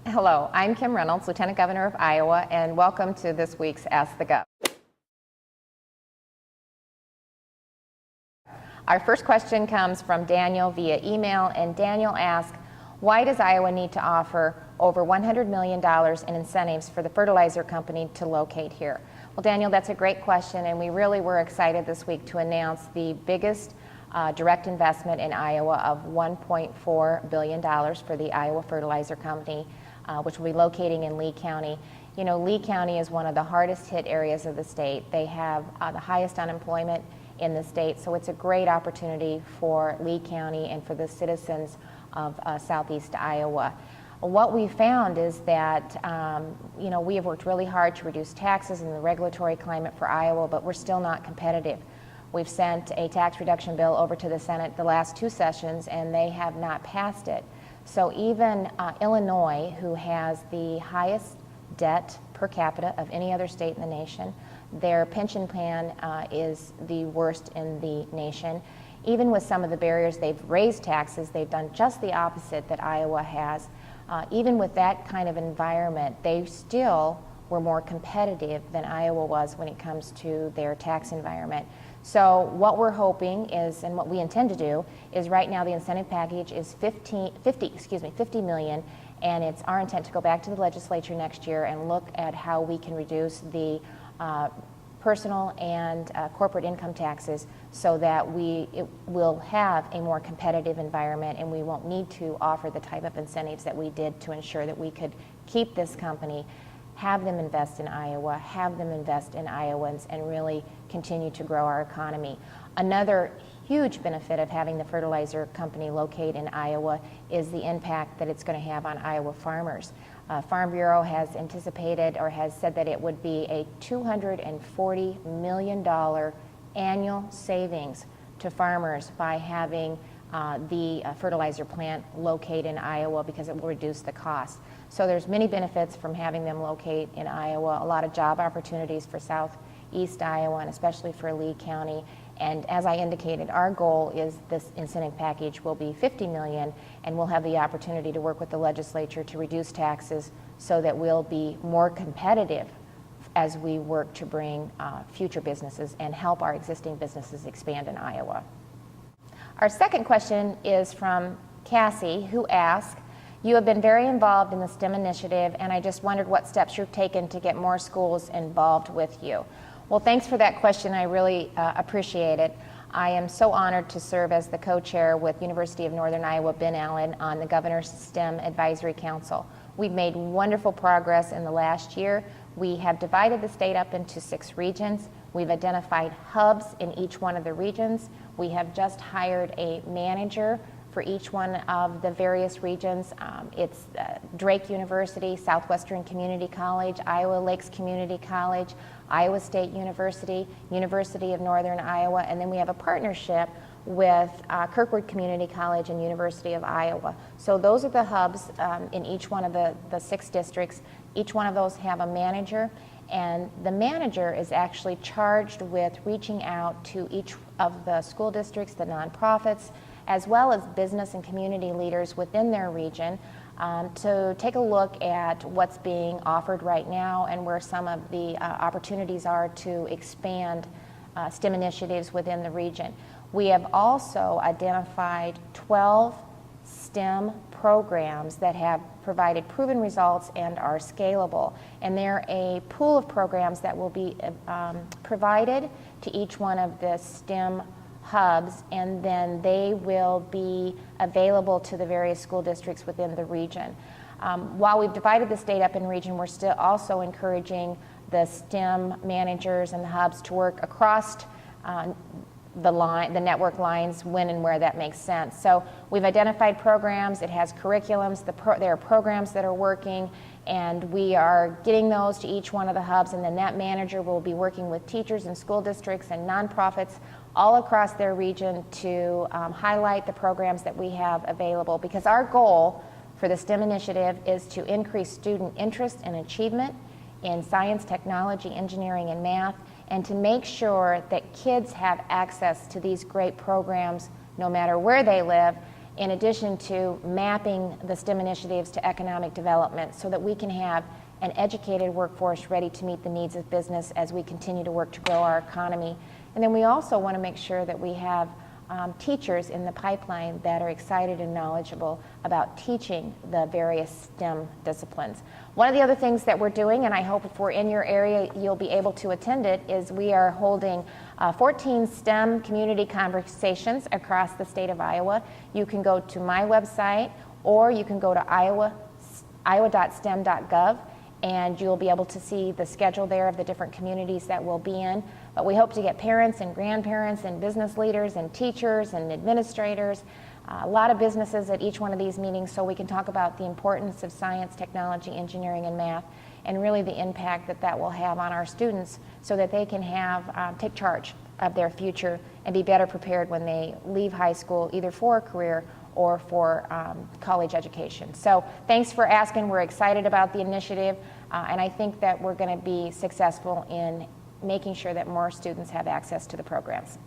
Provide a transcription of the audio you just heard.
Hello, I'm Kim Reynolds, Lieutenant Governor of Iowa, and welcome to this week's Ask the Gov. Our first question comes from Daniel via email, and Daniel asks, why does Iowa need to offer over $100 million in incentives for the fertilizer company to locate here? Well, Daniel, that's a great question, and we really were excited this week to announce the biggest direct investment in Iowa of $1.4 billion for the Iowa Fertilizer Company, which will be locating in Lee County. You know, Lee County is one of the hardest hit areas of the state. They have the highest unemployment in the state, so it's a great opportunity for Lee County and for the citizens of southeast Iowa. What we found is that, you know, we have worked really hard to reduce taxes and the regulatory climate for Iowa, but we're still not competitive. We've sent a tax reduction bill over to the Senate the last two sessions, and they have not passed it. So even Illinois, who has the highest debt per capita of any other state in the nation, their pension plan is the worst in the nation. Even with some of the barriers, they've raised taxes, they've done just the opposite that Iowa has. Even with that kind of environment, they still were more competitive than Iowa was when it comes to their tax environment. So what we're hoping is, and what we intend to do, is right now the incentive package is 50 million, and it's our intent to go back to the legislature next year and look at how we can reduce the personal and corporate income taxes so that it will have a more competitive environment, and we won't need to offer the type of incentives that we did to ensure that we could keep this company, have them invest in Iowa, have them invest in Iowans, and really continue to grow our economy. Another huge benefit of having the fertilizer company locate in Iowa is the impact that it's going to have on Iowa farmers. Farm Bureau has anticipated or has said that it would be a $240 million annual savings to farmers by having the fertilizer plant locate in Iowa, because it will reduce the cost. So there's many benefits from having them locate in Iowa, a lot of job opportunities for southeast Iowa and especially for Lee County. And as I indicated, our goal is this incentive package will be $50 million, and we'll have the opportunity to work with the legislature to reduce taxes so that we'll be more competitive as we work to bring future businesses and help our existing businesses expand in Iowa. Our second question is from Cassie, who asks, you have been very involved in the STEM initiative, and I just wondered what steps you've taken to get more schools involved with you. Well, thanks for that question. I really appreciate it. I am so honored to serve as the co-chair with University of Northern Iowa Ben Allen on the Governor's STEM Advisory Council. We've made wonderful progress in the last year. We have divided the state up into 6 regions. We've identified hubs in each one of the regions. We have just hired a manager for each one of the various regions. It's Drake University, Southwestern Community College, Iowa Lakes Community College, Iowa State University, University of Northern Iowa, and then we have a partnership with Kirkwood Community College and University of Iowa. So those are the hubs in each one of the 6 districts. Each one of those have a manager, and the manager is actually charged with reaching out to each of the school districts, the nonprofits, as well as business and community leaders within their region to take a look at what's being offered right now and where some of the opportunities are to expand STEM initiatives within the region. We have also identified 12 STEM programs that have provided proven results and are scalable. And they're a pool of programs that will be provided to each one of the STEM hubs, and then they will be available to the various school districts within the region. While we've divided the state up in region, we're still also encouraging the STEM managers and the hubs to work across the network lines when and where that makes sense. So we've identified programs, it has curriculums, there are programs that are working, and we are getting those to each one of the hubs, and then that manager will be working with teachers and school districts and nonprofits all across their region to highlight the programs that we have available, because our goal for the STEM initiative is to increase student interest and achievement in science, technology, engineering, and math, and to make sure that kids have access to these great programs no matter where they live, in addition to mapping the STEM initiatives to economic development so that we can have an educated workforce ready to meet the needs of business as we continue to work to grow our economy. And then we also want to make sure that we have teachers in the pipeline that are excited and knowledgeable about teaching the various STEM disciplines. One of the other things that we're doing, and I hope if we're in your area you'll be able to attend it, is we are holding 14 STEM community conversations across the state of Iowa. You can go to my website or you can go to iowa.stem.gov and you'll be able to see the schedule there of the different communities that we'll be in. But we hope to get parents and grandparents and business leaders and teachers and administrators, a lot of businesses at each one of these meetings so we can talk about the importance of science, technology, engineering, and math, and really the impact that that will have on our students so that they can have, take charge of their future and be better prepared when they leave high school, either for a career or for college education. So thanks for asking. We're excited about the initiative, and I think that we're going to be successful in making sure that more students have access to the programs.